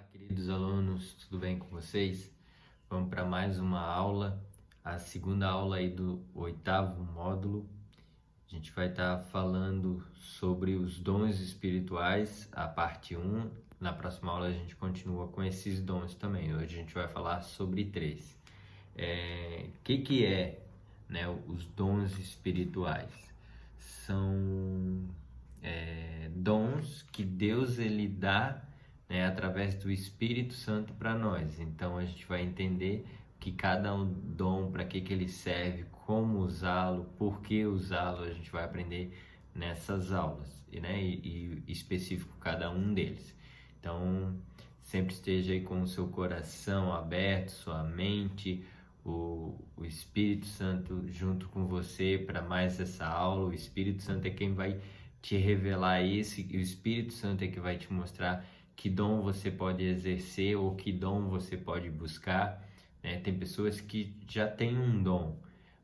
Olá, queridos alunos, tudo bem com vocês? Vamos para mais uma aula, a segunda aula aí do 8º módulo. A gente vai estar falando sobre os dons espirituais, a parte 1. Na próxima aula a gente continua com esses dons também. Hoje a gente vai falar sobre 3. Que é, né, os dons espirituais? São dons que Deus ele dá, né, através do Espírito Santo para nós. Então a gente vai entender que cada um dom, para que ele serve, como usá-lo, por que usá-lo, a gente vai aprender nessas aulas, né, e específico cada um deles. Então sempre esteja aí com o seu coração aberto, sua mente, o Espírito Santo junto com você para mais essa aula. O Espírito Santo é quem vai te revelar isso, e o Espírito Santo é que vai te mostrar que dom você pode exercer ou que dom você pode buscar, né? Tem pessoas que já têm um dom,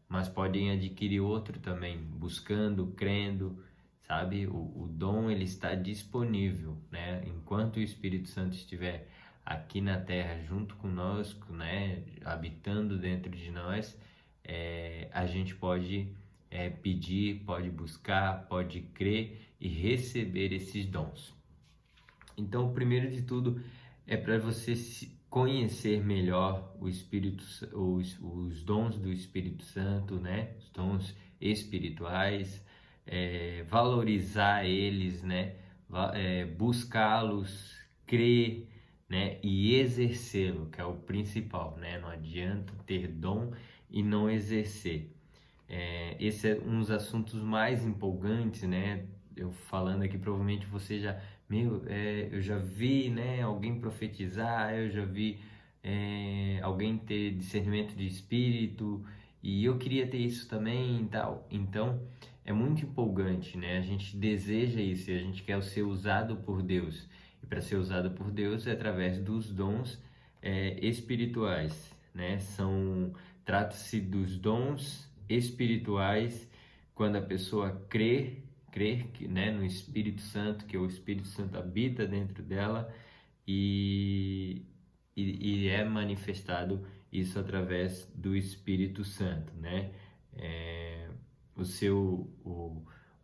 mas podem adquirir outro também, buscando, crendo, sabe? O dom ele está disponível, né? Enquanto o Espírito Santo estiver aqui na Terra junto conosco, né? Habitando dentro de nós, a gente pode pedir, pode buscar, pode crer e receber esses dons. Então, o primeiro de tudo é para você conhecer melhor o Espírito, os dons do Espírito Santo, né? Os dons espirituais, valorizar eles, né? Buscá-los, crer, né? E exercê-lo, que é o principal, né? Não adianta ter dom e não exercer. Esse é um dos assuntos mais empolgantes, né? Eu falando aqui, provavelmente você já, eu já vi, né, alguém profetizar, eu já vi alguém ter discernimento de espírito, e eu queria ter isso também e tal. Então, é muito empolgante, né? A gente deseja isso, e a gente quer ser usado por Deus. E para ser usado por Deus é através dos dons espirituais, né? Trata-se dos dons espirituais quando a pessoa crer que, né, no Espírito Santo, que o Espírito Santo habita dentro dela e é manifestado isso através do Espírito Santo, né?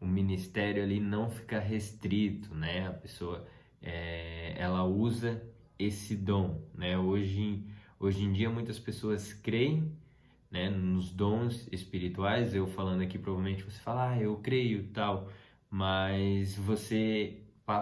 O ministério ali não fica restrito, né? A pessoa ela usa esse dom, né? Hoje em dia muitas pessoas creem, né, nos dons espirituais. Eu falando aqui, provavelmente você fala, eu creio tal, mas você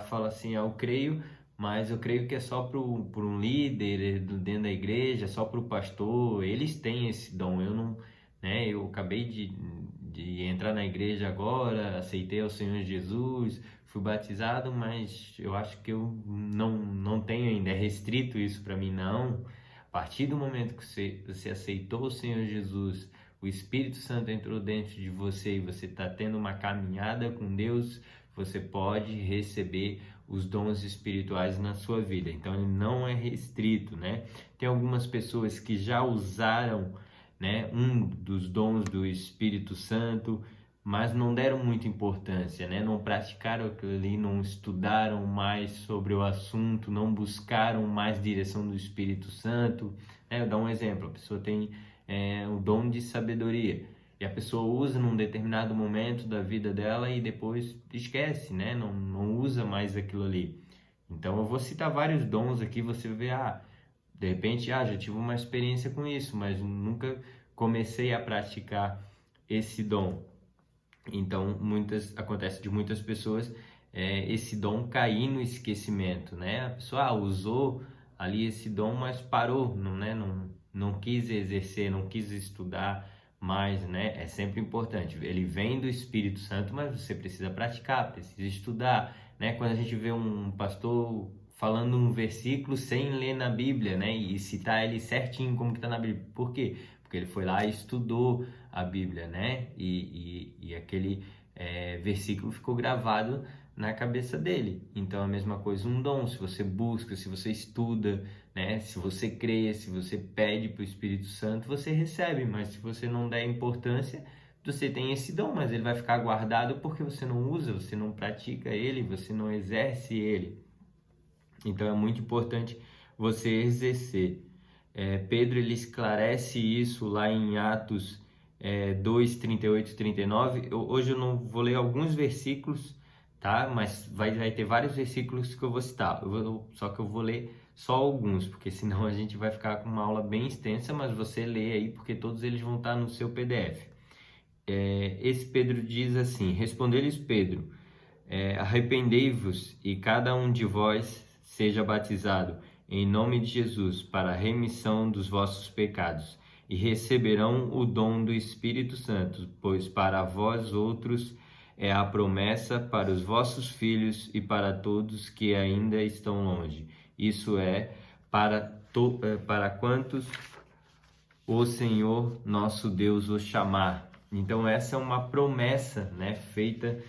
fala assim, eu creio, mas eu creio que é só para um líder dentro da igreja, só para o pastor, eles têm esse dom, eu não, né, eu acabei de entrar na igreja agora, aceitei ao Senhor Jesus, fui batizado, mas eu acho que eu não tenho ainda, é restrito isso para mim, não. A partir do momento que você aceitou o Senhor Jesus, o Espírito Santo entrou dentro de você e você está tendo uma caminhada com Deus, você pode receber os dons espirituais na sua vida. Então ele não é restrito, né? Tem algumas pessoas que já usaram, né, um dos dons do Espírito Santo, mas não deram muita importância, né? Não praticaram aquilo ali, não estudaram mais sobre o assunto, não buscaram mais direção do Espírito Santo, né? Eu dou um exemplo, a pessoa tem o dom de sabedoria, e a pessoa usa num determinado momento da vida dela e depois esquece, né? Não usa mais aquilo ali. Então eu vou citar vários dons aqui, você vê, de repente, já tive uma experiência com isso, mas nunca comecei a praticar esse dom. Então, acontece de muitas pessoas esse dom cair no esquecimento, né? A pessoa usou ali esse dom, mas parou, não quis exercer, não quis estudar mais, né? É sempre importante. Ele vem do Espírito Santo, mas você precisa praticar, precisa estudar, né? Quando a gente vê um pastor falando um versículo sem ler na Bíblia, né? E citar ele certinho como que está na Bíblia. Por quê? Porque ele foi lá e estudou a Bíblia, né? E aquele versículo ficou gravado na cabeça dele. Então a mesma coisa, um dom, se você busca, se você estuda, né? Se você crê, se você pede para o Espírito Santo, você recebe. Mas se você não der importância, você tem esse dom, mas ele vai ficar guardado porque você não usa, você não pratica ele, você não exerce ele. Então é muito importante você exercer. Pedro ele esclarece isso lá em Atos 2, 38 e 39. Hoje eu não vou ler alguns versículos, tá? Mas vai ter vários versículos que eu vou citar. Só que eu vou ler só alguns, porque senão a gente vai ficar com uma aula bem extensa, mas você lê aí, porque todos eles vão estar no seu PDF. Esse Pedro diz assim: respondeu-lhes Pedro, arrependei-vos e cada um de vós seja batizado em nome de Jesus para a remissão dos vossos pecados e receberão o dom do Espírito Santo, pois para vós outros é a promessa para os vossos filhos e para todos que ainda estão longe. Isso é para quantos o Senhor nosso Deus o chamar. Então essa é uma promessa, né, feita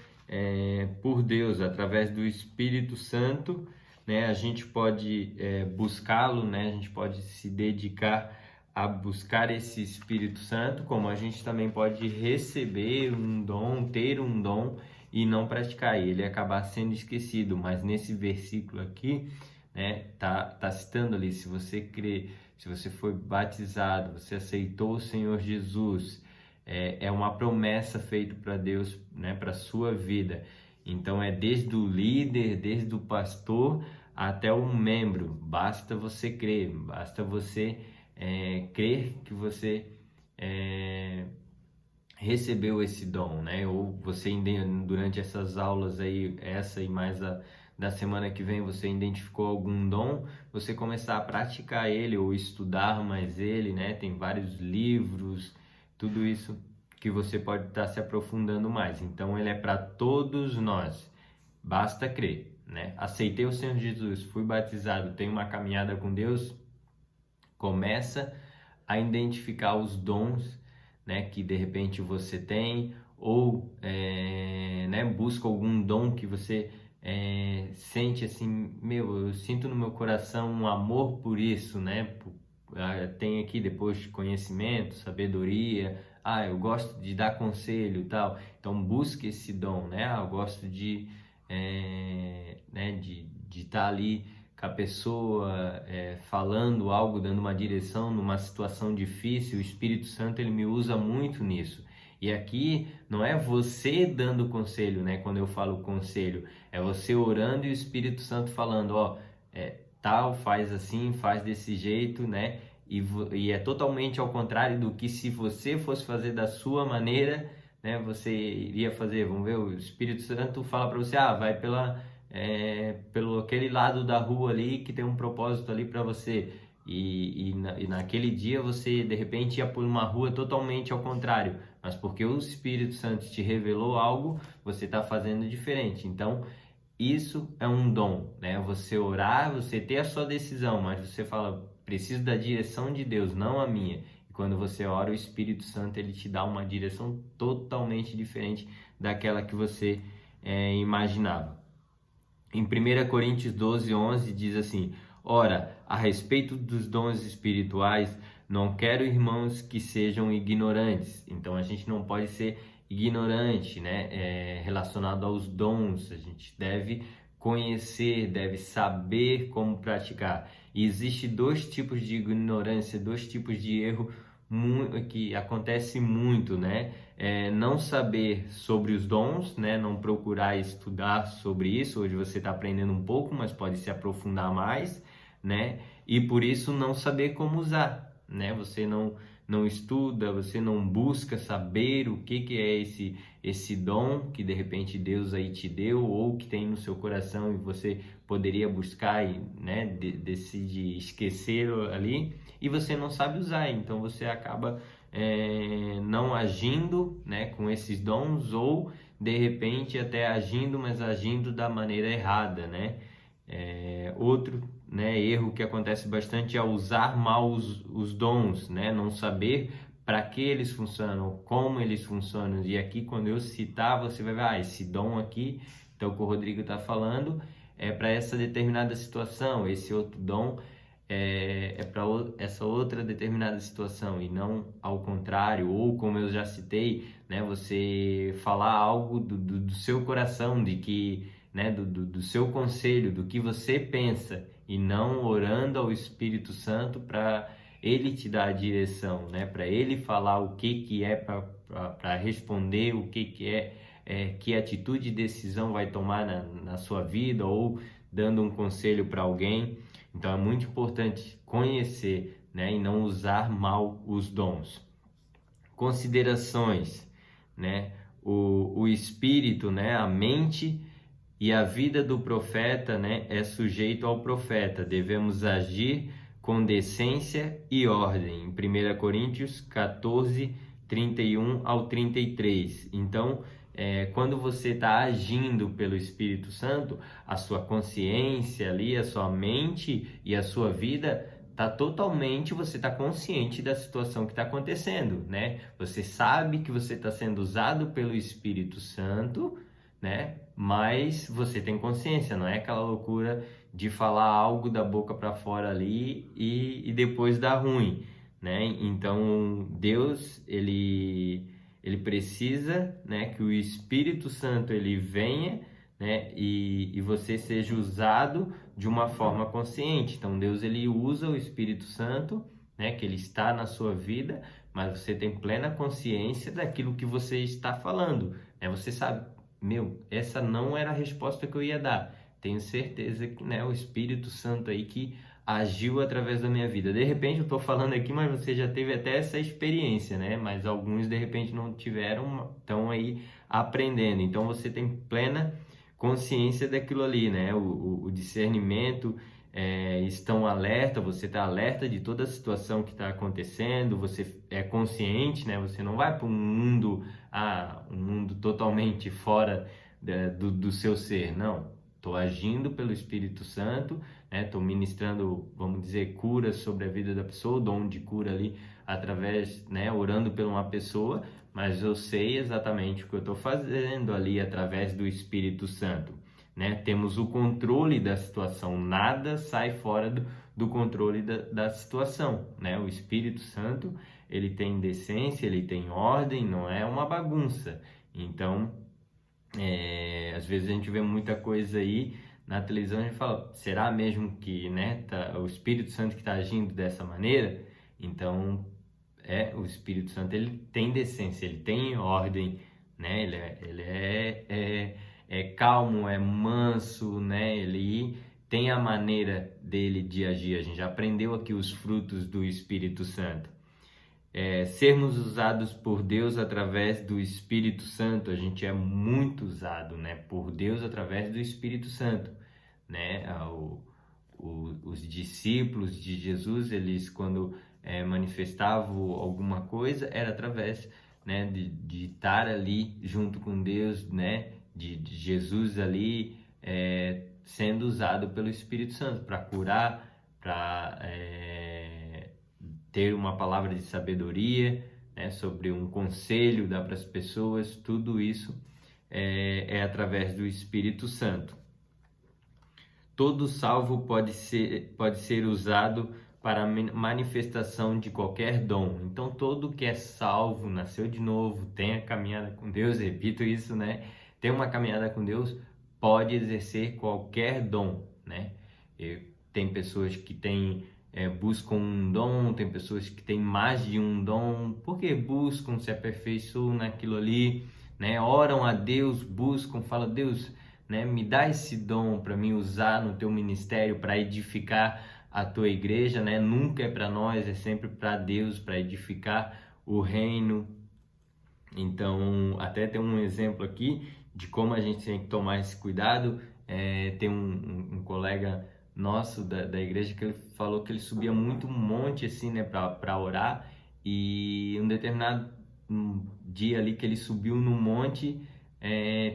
por Deus através do Espírito Santo, né? A gente pode buscá-lo, né? A gente pode se dedicar a buscar esse Espírito Santo, como a gente também pode receber um dom, ter um dom e não praticar ele, acabar sendo esquecido. Mas nesse versículo aqui, né, tá citando ali, se você crê, se você foi batizado, você aceitou o Senhor Jesus, é uma promessa feita para Deus, né, para a sua vida. Então é desde o líder, desde o pastor até o membro. Basta você crer, basta você crer que você recebeu esse dom, né? Ou você durante essas aulas aí, essa e mais a da semana que vem, você identificou algum dom, você começar a praticar ele ou estudar mais ele, né? Tem vários livros, tudo isso que você pode estar se aprofundando mais. Então ele é para todos nós. Basta crer, né? Aceitei o Senhor Jesus, fui batizado, tenho uma caminhada com Deus, começa a identificar os dons, né, que de repente você tem, ou né, busca algum dom que você sente assim, eu sinto no meu coração um amor por isso, né? Tem aqui depois conhecimento, sabedoria, eu gosto de dar conselho e tal, então busque esse dom, né? Eu gosto de né, de estar ali com a pessoa, falando algo, dando uma direção numa situação difícil. O Espírito Santo ele me usa muito nisso. E aqui não é você dando conselho, né? Quando eu falo conselho, é você orando e o Espírito Santo falando, tal, faz assim, faz desse jeito, né? E é totalmente ao contrário do que se você fosse fazer da sua maneira, né? Você iria fazer. Vamos ver, o Espírito Santo fala para você, vai pelo aquele lado da rua ali que tem um propósito ali para você. E naquele dia você de repente ia por uma rua totalmente ao contrário, mas porque o Espírito Santo te revelou algo, você está fazendo diferente. Então isso é um dom, né? Você orar, você ter a sua decisão, mas você fala, preciso da direção de Deus, não a minha. E quando você ora, o Espírito Santo ele te dá uma direção totalmente diferente daquela que você imaginava. Em 1 Coríntios 12, 11 diz assim: ora, a respeito dos dons espirituais, não quero, irmãos, que sejam ignorantes. Então a gente não pode ser ignorante, né? Relacionado aos dons, a gente deve conhecer, deve saber como praticar. E existe dois tipos de ignorância, dois tipos de erro que acontece muito, né? Não saber sobre os dons, né? Não procurar estudar sobre isso. Hoje você está aprendendo um pouco, mas pode se aprofundar mais, né? E por isso não saber como usar, né? Você não estuda, você não busca saber o que é esse dom que de repente Deus aí te deu ou que tem no seu coração e você poderia buscar e, né, decide esquecer ali e você não sabe usar, então você acaba não agindo, né, com esses dons ou de repente até agindo, mas agindo da maneira errada, né? Outro, né, erro que acontece bastante é usar mal os dons, né? Não saber para que eles funcionam, como eles funcionam. E aqui quando eu citar, você vai ver, esse dom aqui, então que o Rodrigo está falando, é para essa determinada situação, esse outro dom para essa outra determinada situação e não ao contrário, ou como eu já citei, né, você falar algo do seu coração, de que, né, do seu conselho, do que você pensa e não orando ao Espírito Santo para ele te dar a direção, né? Para ele falar o que é para responder, o que que atitude e decisão vai tomar na sua vida, ou dando um conselho para alguém. Então é muito importante conhecer, né? E não usar mal os dons. Considerações, né? O espírito, né? A mente e a vida do profeta, né, é sujeito ao profeta. Devemos agir com decência e ordem. Em 1 Coríntios 14, 31 ao 33. Então, quando você está agindo pelo Espírito Santo, a sua consciência ali, a sua mente e a sua vida você está consciente da situação que está acontecendo, né? Você sabe que você está sendo usado pelo Espírito Santo, né? Mas você tem consciência, não é aquela loucura de falar algo da boca para fora ali e depois dar ruim, né? Então Deus ele precisa, né, que o Espírito Santo ele venha, né, e você seja usado de uma forma consciente. Então Deus ele usa o Espírito Santo, né, que ele está na sua vida, mas você tem plena consciência daquilo que você está falando, né? Você sabe, essa não era a resposta que eu ia dar. Tenho certeza que, né, o Espírito Santo aí que agiu através da minha vida. De repente eu estou falando aqui, mas você já teve até essa experiência, né? Mas alguns de repente não tiveram, estão aí aprendendo. Então você tem plena consciência daquilo ali, né? O discernimento, estão alerta, você está alerta de toda a situação que está acontecendo, você é consciente, né? Você não vai para um mundo totalmente fora do seu ser, não. Estou agindo pelo Espírito Santo, né? Estou ministrando, vamos dizer, cura sobre a vida da pessoa, o dom de cura ali através, né? Orando por uma pessoa, mas eu sei exatamente o que eu estou fazendo ali através do Espírito Santo, né? Temos o controle da situação, nada sai fora do controle da situação, né? O Espírito Santo, ele tem decência, ele tem ordem, não é uma bagunça. Então, às vezes a gente vê muita coisa aí na televisão e a gente fala, será mesmo que, né, o Espírito Santo que está agindo dessa maneira? Então, o Espírito Santo ele tem decência, ele tem ordem, né? Ele é calmo, é manso, né? Ele tem a maneira dele de agir. A gente já aprendeu aqui os frutos do Espírito Santo. Sermos usados por Deus através do Espírito Santo, a gente é muito usado, né, por Deus através do Espírito Santo, né? Os discípulos de Jesus, eles quando manifestavam alguma coisa, era através, né, de estar ali junto com Deus, né, de Jesus ali sendo usado pelo Espírito Santo para curar, para ter uma palavra de sabedoria, né, sobre um conselho, dar para as pessoas, tudo isso é através do Espírito Santo. Todo salvo pode ser usado para a manifestação de qualquer dom. Então, todo que é salvo, nasceu de novo, tem a caminhada com Deus, repito isso, né? Tem uma caminhada com Deus, pode exercer qualquer dom, né? Tem pessoas que buscam um dom, tem pessoas que têm mais de um dom, porque buscam se aperfeiçoam naquilo ali, né? Oram a Deus, buscam, falam, Deus, né, me dá esse dom para mim usar no teu ministério, para edificar a tua igreja, né? Nunca é para nós, é sempre para Deus, para edificar o reino. Então, até tem um exemplo aqui de como a gente tem que tomar esse cuidado. Tem um colega nosso da igreja que ele falou que ele subia muito um monte assim, né, para orar, e um determinado dia ali que ele subiu no monte,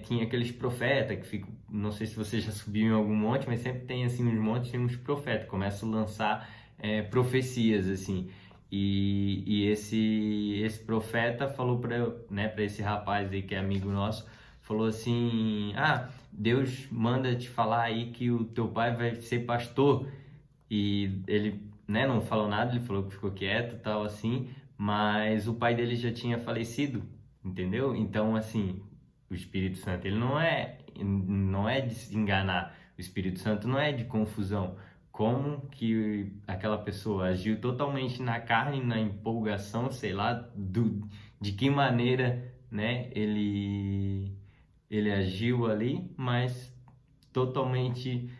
tinha aqueles profetas que ficam, não sei se você já subiu em algum monte, mas sempre tem assim nos montes, tem uns profetas, começam a lançar profecias assim, e esse profeta falou para esse rapaz aí que é amigo nosso, falou assim, Deus manda te falar aí que o teu pai vai ser pastor. E ele, né, não falou nada, ele falou que ficou quieto e tal assim, mas o pai dele já tinha falecido, entendeu? Então, assim, o Espírito Santo, ele não é de se enganar, o Espírito Santo não é de confusão. como que aquela pessoa agiu totalmente na carne, na empolgação, sei lá, de que maneira, né, ele agiu ali, mas totalmente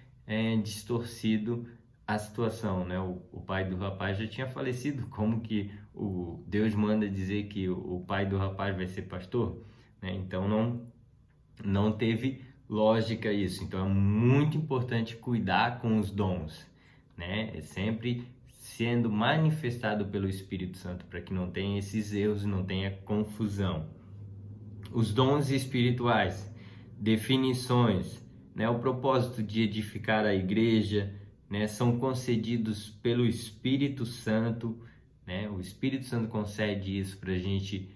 distorcido a situação, né? O pai do rapaz já tinha falecido, como que o Deus manda dizer que o pai do rapaz vai ser pastor, né? Então não teve lógica isso. Então é muito importante cuidar com os dons, né? É sempre sendo manifestado pelo Espírito Santo para que não tenha esses erros, não tenha confusão. Os dons espirituais, definições, né? O propósito de edificar a igreja, né? São concedidos pelo Espírito Santo, né? O Espírito Santo concede isso para a gente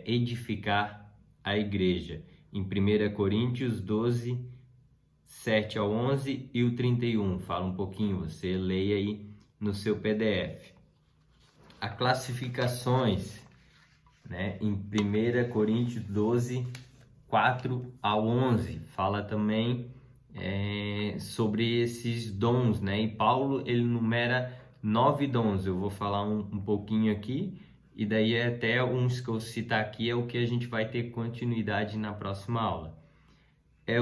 edificar a igreja. Em 1 Coríntios 12, 7 ao 11 e o 31, fala um pouquinho, você leia aí no seu PDF. As classificações, né? Em 1 Coríntios 12, 4 ao 11, fala também sobre esses dons, né? E Paulo, ele numera 9 dons, eu vou falar um pouquinho aqui, e daí até uns que eu citar aqui é o que a gente vai ter continuidade na próxima aula.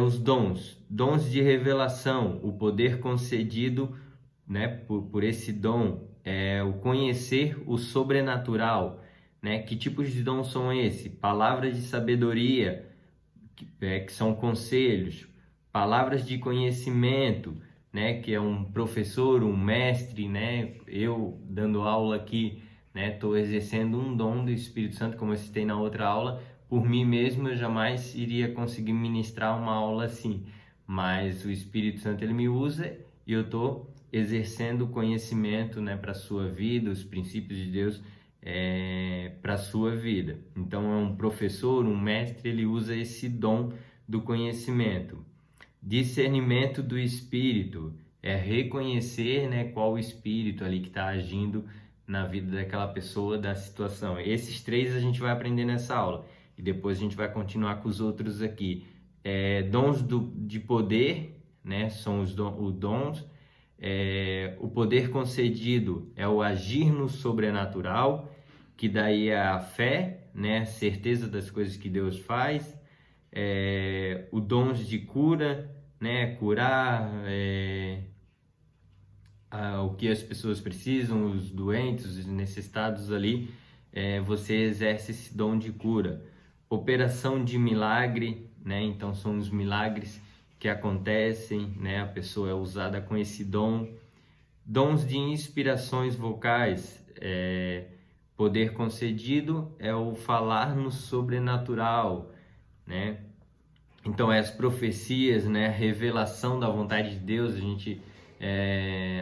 Os dons de revelação, o poder concedido, né, por esse dom, o conhecer o sobrenatural, né? Que tipos de dons são esses? Palavras de sabedoria, que são conselhos, palavras de conhecimento, né? Que é um professor, um mestre, né? Eu dando aula aqui, né? Estou exercendo um dom do Espírito Santo, como eu citei na outra aula. Por mim mesmo, eu jamais iria conseguir ministrar uma aula assim, mas o Espírito Santo, ele me usa e eu estou exercendo conhecimento, né, para a sua vida, os princípios de Deus para a sua vida. Então, é um professor, um mestre, ele usa esse dom do conhecimento. Discernimento do Espírito, reconhecer, né, qual o Espírito ali que está agindo na vida daquela pessoa, da situação. Esses 3 a gente vai aprender nessa aula e depois a gente vai continuar com os outros aqui. Dons de poder, né, são os dons. O poder concedido é o agir no sobrenatural, que daí é a fé, né, certeza das coisas que Deus faz. O dons de cura, né, curar o que as pessoas precisam, os doentes, os necessitados ali, você exerce esse dom de cura. Operação de milagre, né, então são os milagres que acontecem, né, a pessoa é usada com esse dom. Dons de inspirações vocais, poder concedido é o falar no sobrenatural, né? Então, as profecias, né? Revelação da vontade de Deus, a gente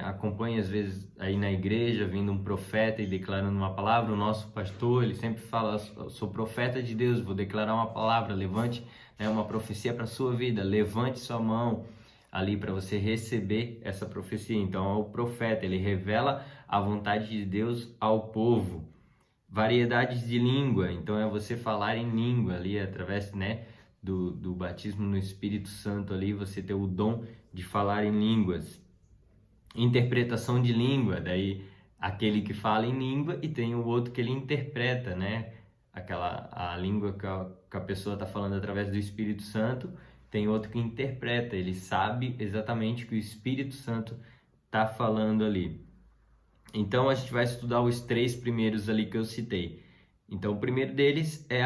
acompanha às vezes aí na igreja, vindo um profeta e declarando uma palavra. O nosso pastor, ele sempre fala: sou profeta de Deus, vou declarar uma palavra, levante, né, uma profecia para a sua vida, levante sua mão ali para você receber essa profecia. Então, é o profeta, ele revela a vontade de Deus ao povo. Variedades de língua, então é você falar em língua ali através, né, do batismo no Espírito Santo ali, você ter o dom de falar em línguas. Interpretação de língua, daí aquele que fala em língua e tem o outro que ele interpreta, né, a língua que a pessoa está falando através do Espírito Santo, tem outro que interpreta, ele sabe exatamente o que o Espírito Santo está falando ali. Então a gente vai estudar os 3 primeiros ali que eu citei. Então o primeiro deles é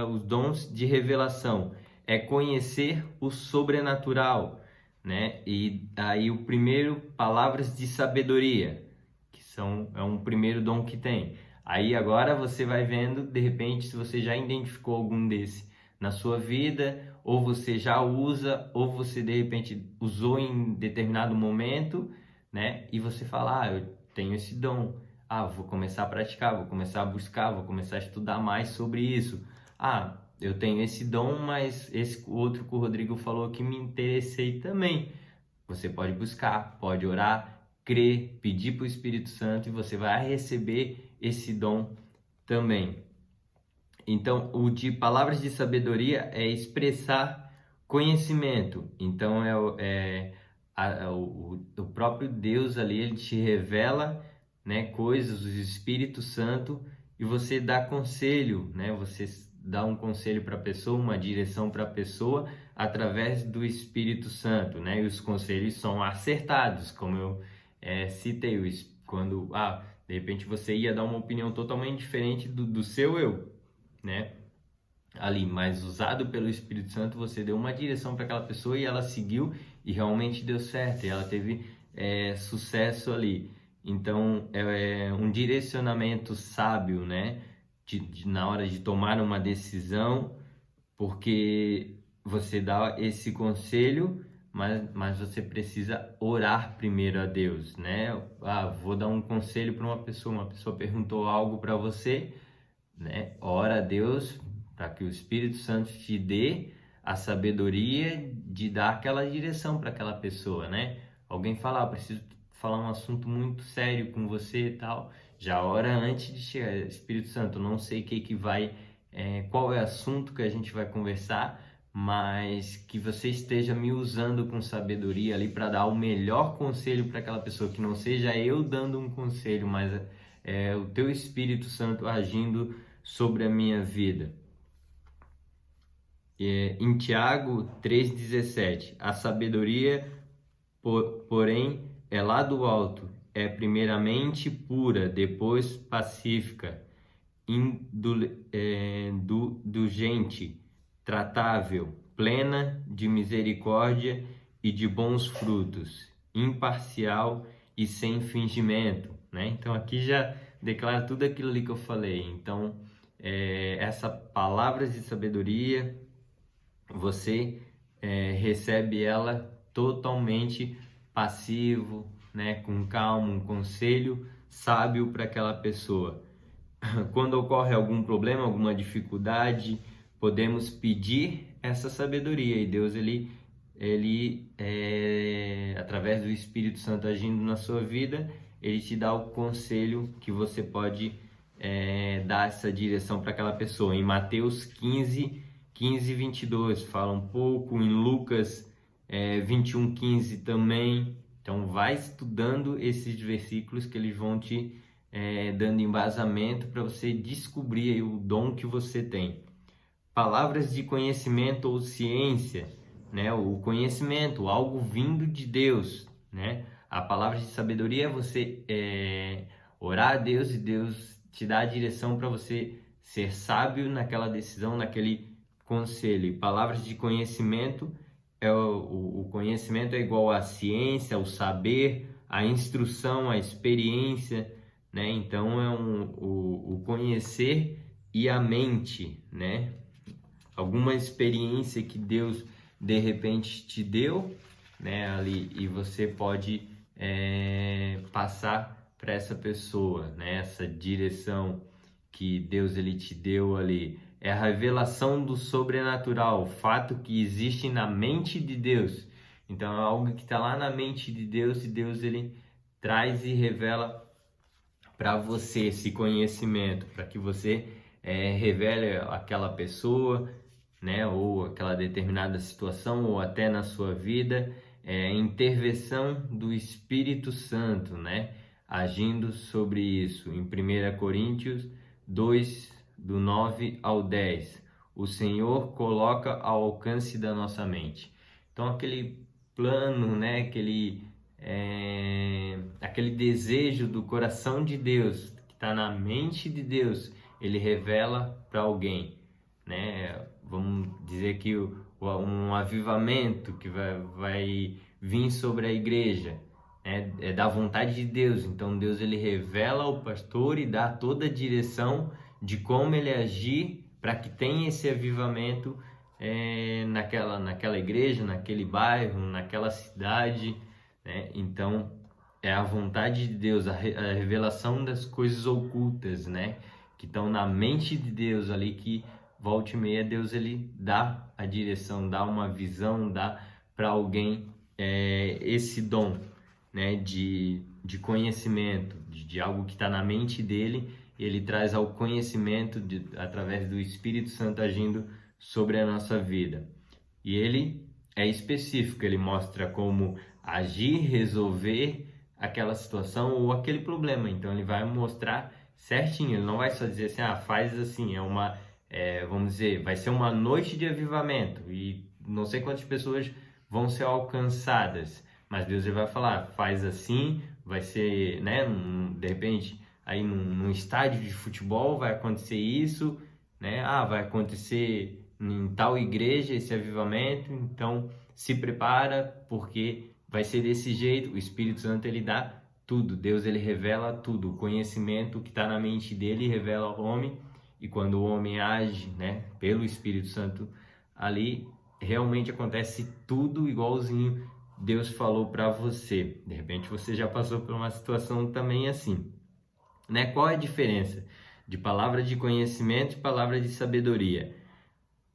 os dons de revelação, é conhecer o sobrenatural, né? E aí o primeiro, palavras de sabedoria, que é um primeiro dom que tem. Aí agora você vai vendo, de repente, se você já identificou algum desse na sua vida, ou você já usa, ou você de repente usou em determinado momento, né? E você fala: eu tenho esse dom, vou começar a praticar, vou começar a buscar, vou começar a estudar mais sobre isso. Eu tenho esse dom, mas esse outro que o Rodrigo falou que me interessei também. Você pode buscar, pode orar, crer, pedir para o Espírito Santo e você vai receber esse dom também. Então, o de palavras de sabedoria é expressar conhecimento. Então, o próprio Deus ali, ele te revela, né, coisas, o Espírito Santo, e você dá conselho, né? Você dá um conselho para a pessoa, uma direção para a pessoa através do Espírito Santo, né? E os conselhos são acertados, como eu citei, quando de repente você ia dar uma opinião totalmente diferente do seu eu, né? Ali, mas usado pelo Espírito Santo, você deu uma direção para aquela pessoa e ela seguiu e realmente deu certo, e ela teve sucesso ali. Então, é um direcionamento sábio, né? Na hora de tomar uma decisão, porque você dá esse conselho, mas você precisa orar primeiro a Deus, né? Vou dar um conselho para uma pessoa perguntou algo para você, né? Ora a Deus para que o Espírito Santo te dê a sabedoria de dar aquela direção para aquela pessoa, né? Alguém fala, preciso falar um assunto muito sério com você e tal, já ora antes de chegar. Espírito Santo, não sei o que vai, qual é o assunto que a gente vai conversar, mas que você esteja me usando com sabedoria ali para dar o melhor conselho para aquela pessoa, que não seja eu dando um conselho, mas o teu Espírito Santo agindo sobre a minha vida. Em Tiago 3,17, a sabedoria, porém, é lá do alto, é primeiramente pura, depois pacífica, indulgente, tratável, plena de misericórdia e de bons frutos, imparcial e sem fingimento, né? Então aqui já declara tudo aquilo ali que eu falei. Então, essa palavra de sabedoria, você recebe ela totalmente passivo, né? Com calma, um conselho sábio para aquela pessoa. Quando ocorre algum problema, alguma dificuldade, podemos pedir essa sabedoria, e Deus ele através do Espírito Santo agindo na sua vida, ele te dá o conselho que você pode dar essa direção para aquela pessoa. Em Mateus 15:22 fala um pouco, em Lucas 21:15 também. Então vai estudando esses versículos que eles vão te dando embasamento para você descobrir aí o dom que você tem. Palavras de conhecimento ou ciência, né? O conhecimento, algo vindo de Deus, né? A palavra de sabedoria é você orar a Deus e Deus te dá a direção para você ser sábio naquela decisão, naquele conselho. Palavras de conhecimento, o conhecimento é igual à ciência, ao saber, à instrução, à experiência, né? Então o conhecer e a mente, né? Alguma experiência que Deus de repente te deu, né? Ali, e você pode passar para essa pessoa, né? Essa direção que Deus ele te deu ali. É a revelação do sobrenatural, o fato que existe na mente de Deus. Então é algo que está lá na mente de Deus, e Deus ele traz e revela para você esse conhecimento, para que você revele aquela pessoa, né, ou aquela determinada situação, ou até na sua vida, intervenção do Espírito Santo, né, agindo sobre isso. Em 1 Coríntios 2, do 9 ao 10, o Senhor coloca ao alcance da nossa mente. Então aquele plano, né, aquele desejo do coração de Deus, que está na mente de Deus, ele revela para alguém, né? Vamos dizer que um avivamento que vai vir sobre a igreja, né? É da vontade de Deus. Então Deus ele revela ao pastor e dá toda a direção de como ele agir para que tenha esse avivamento naquela igreja, naquele bairro, naquela cidade, né? Então é a vontade de Deus, a revelação das coisas ocultas, né? Que estão na mente de Deus ali, que volta e meia Deus ele dá a direção, dá uma visão, dá para alguém esse dom, né? De conhecimento, de algo que está na mente dele, e ele traz ao conhecimento através do Espírito Santo agindo sobre a nossa vida. E ele é específico, ele mostra como agir, resolver aquela situação ou aquele problema. Então ele vai mostrar certinho, ele não vai só dizer assim, faz assim, vamos dizer, vai ser uma noite de avivamento e não sei quantas pessoas vão ser alcançadas, mas Deus ele vai falar, faz assim, vai ser, né, de repente, aí num estádio de futebol vai acontecer isso, né, vai acontecer em tal igreja esse avivamento, então se prepara, porque vai ser desse jeito. O Espírito Santo ele dá tudo, Deus ele revela tudo, o conhecimento que está na mente dele revela ao homem, e quando o homem age, né, pelo Espírito Santo ali, realmente acontece tudo igualzinho Deus falou para você. De repente você já passou por uma situação também assim, né? Qual é a diferença de palavra de conhecimento e palavra de sabedoria?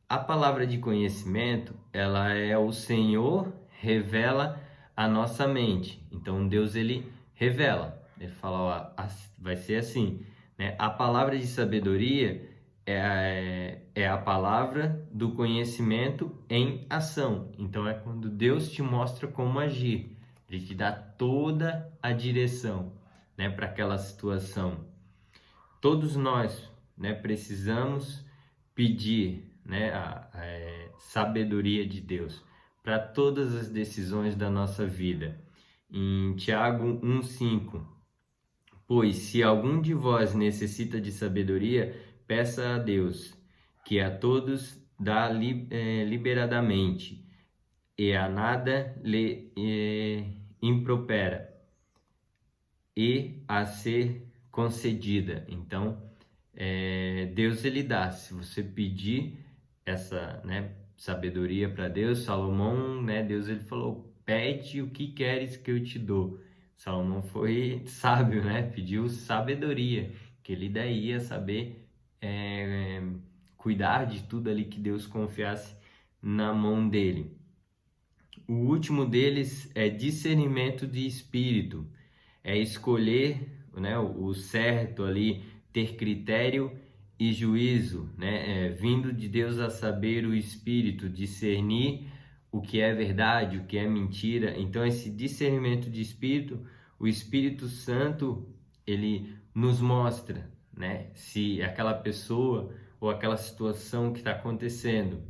A palavra de conhecimento, ela é o Senhor revela a nossa mente. Então Deus ele revela, ele fala, ó, vai ser assim, né? A palavra de sabedoria é a palavra do conhecimento em ação. Então é quando Deus te mostra como agir, ele te dá toda a direção, né, para aquela situação. Todos nós, né, precisamos pedir, né, a sabedoria de Deus para todas as decisões da nossa vida. Em Tiago 1,5, pois se algum de vós necessita de sabedoria, peça a Deus, que a todos dá liberadamente, e a nada lhe impropera, e a ser concedida. Então, Deus ele dá. Se você pedir essa, né, sabedoria para Deus, Salomão, né, Deus ele falou, pede o que queres que eu te dou. Salomão foi sábio, né, pediu sabedoria, que ele daí ia saber cuidar de tudo ali que Deus confiasse na mão dele. O último deles é discernimento de espírito, é escolher, né, o certo ali, ter critério e juízo, né, vindo de Deus a saber o espírito, discernir o que é verdade, o que é mentira. Então esse discernimento de espírito, o Espírito Santo, ele nos mostra, né, se aquela pessoa ou aquela situação que está acontecendo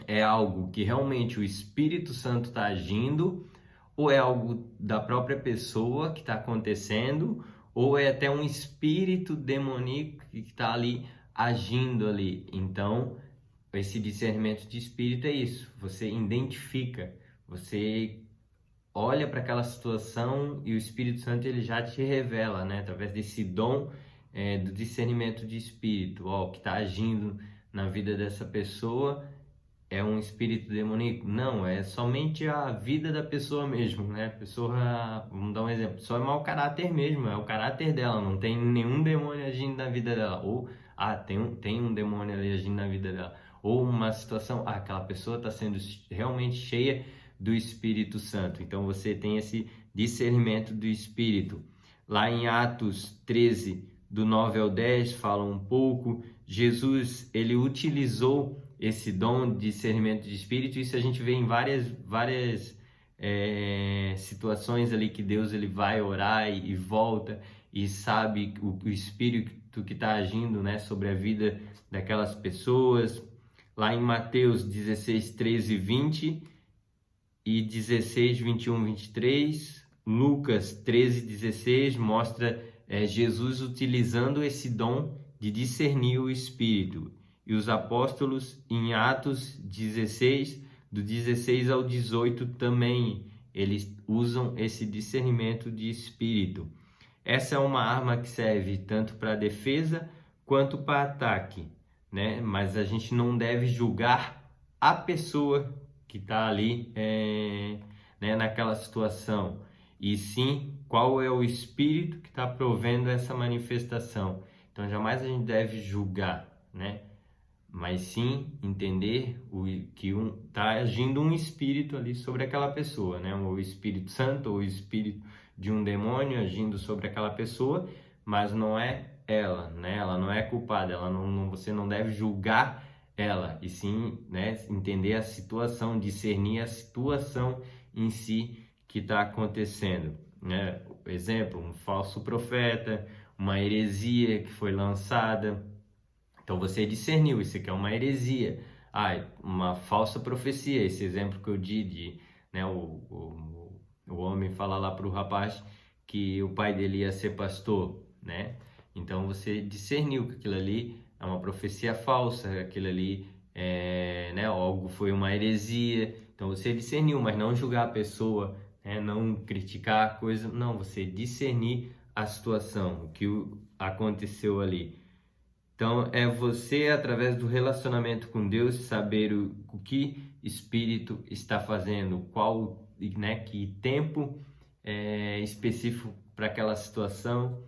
é algo que realmente o Espírito Santo está agindo, ou é algo da própria pessoa que está acontecendo, ou é até um espírito demoníaco que está ali agindo ali. Então, esse discernimento de espírito é isso. Você identifica, você olha para aquela situação e o Espírito Santo ele já te revela, né? Através desse dom do discernimento de espírito, que está agindo na vida dessa pessoa. É um espírito demoníaco? Não, é somente a vida da pessoa mesmo, né? A pessoa, vamos dar um exemplo, só é mau caráter mesmo, é o caráter dela, não tem nenhum demônio agindo na vida dela. Ou, tem um demônio ali agindo na vida dela. Ou uma situação, aquela pessoa está sendo realmente cheia do Espírito Santo. Então você tem esse discernimento do Espírito. Lá em Atos 13, do 9 ao 10, fala um pouco. Jesus, ele utilizou esse dom de discernimento de espírito. Isso a gente vê em várias situações ali que Deus ele vai orar e volta e sabe o espírito que está agindo, né, sobre a vida daquelas pessoas. Lá em Mateus 16, 13 e 20 e 16, 21, 23, Lucas 13, 16 mostra Jesus utilizando esse dom de discernir o espírito. E os apóstolos em Atos 16, do 16 ao 18 também, eles usam esse discernimento de espírito. Essa é uma arma que serve tanto para defesa quanto para ataque, né? Mas a gente não deve julgar a pessoa que está ali né, naquela situação, e sim qual é o espírito que está provendo essa manifestação. Então jamais a gente deve julgar, né? Mas sim entender que está agindo um espírito ali sobre aquela pessoa, né? O Espírito Santo ou o espírito de um demônio agindo sobre aquela pessoa, mas não é ela, né? Ela não é culpada, você não deve julgar ela, e sim, né, entender a situação, discernir a situação em si que está acontecendo, né? Exemplo, um falso profeta, uma heresia que foi lançada. Então você discerniu, isso aqui é uma heresia, uma falsa profecia, esse exemplo que eu dei, né, o homem fala lá para o rapaz que o pai dele ia ser pastor, né? Então você discerniu que aquilo ali é uma profecia falsa, aquilo ali né, algo foi uma heresia. Então você discerniu, mas não julgar a pessoa, né, não criticar a coisa, não, você discernir a situação, o que aconteceu ali. Então, é você, através do relacionamento com Deus, saber o que Espírito está fazendo, qual, né, que tempo específico para aquela situação.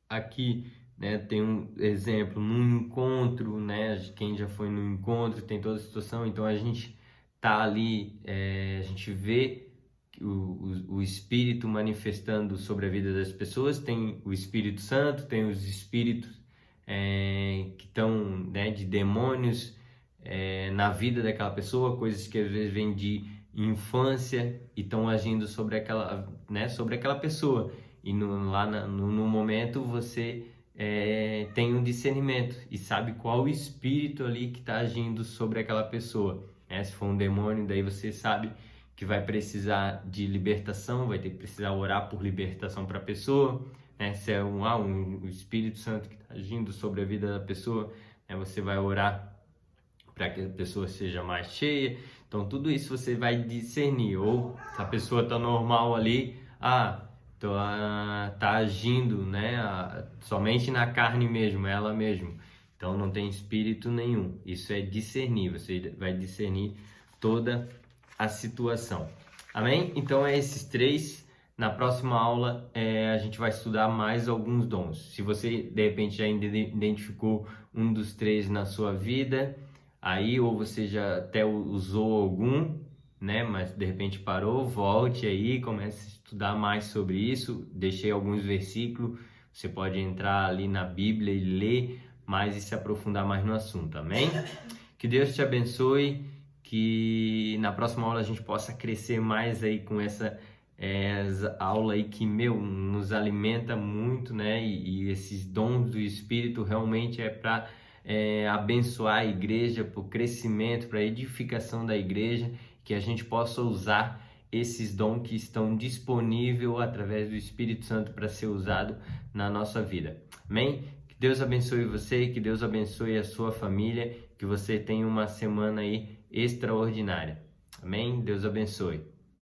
Aqui, né, tem um exemplo, num encontro, né, quem já foi no encontro tem toda a situação, então a gente tá ali, a gente vê o Espírito manifestando sobre a vida das pessoas, tem o Espírito Santo, tem os espíritos que estão, né, de demônios na vida daquela pessoa, coisas que às vezes vêm de infância e estão agindo sobre aquela, né, sobre aquela pessoa. E no momento você tem um discernimento e sabe qual o espírito ali que está agindo sobre aquela pessoa. Se for um demônio, daí você sabe que vai precisar de libertação, vai ter que precisar orar por libertação para a pessoa. Se é um Espírito Santo que está agindo sobre a vida da pessoa, você vai orar para que a pessoa seja mais cheia. Então tudo isso você vai discernir. Ou se a pessoa está normal ali, tá agindo, né, somente na carne mesmo, ela mesma. Então não tem espírito nenhum. Isso é discernir. Você vai discernir toda a situação. Amém? Então é esses três. Na próxima aula a gente vai estudar mais alguns dons. Se você de repente já identificou um dos três na sua vida, aí ou você já até usou algum, né? Mas de repente parou, volte aí, comece a estudar mais sobre isso. Deixei alguns versículos. Você pode entrar ali na Bíblia e ler mais e se aprofundar mais no assunto. Amém? Que Deus te abençoe. Que na próxima aula a gente possa crescer mais aí com essa aula aí que, nos alimenta muito, né? E esses dons do Espírito realmente é para abençoar a igreja, para o crescimento, para a edificação da igreja, que a gente possa usar esses dons que estão disponíveis através do Espírito Santo para ser usado na nossa vida. Amém? Que Deus abençoe você, que Deus abençoe a sua família, que você tenha uma semana aí extraordinária. Amém? Deus abençoe.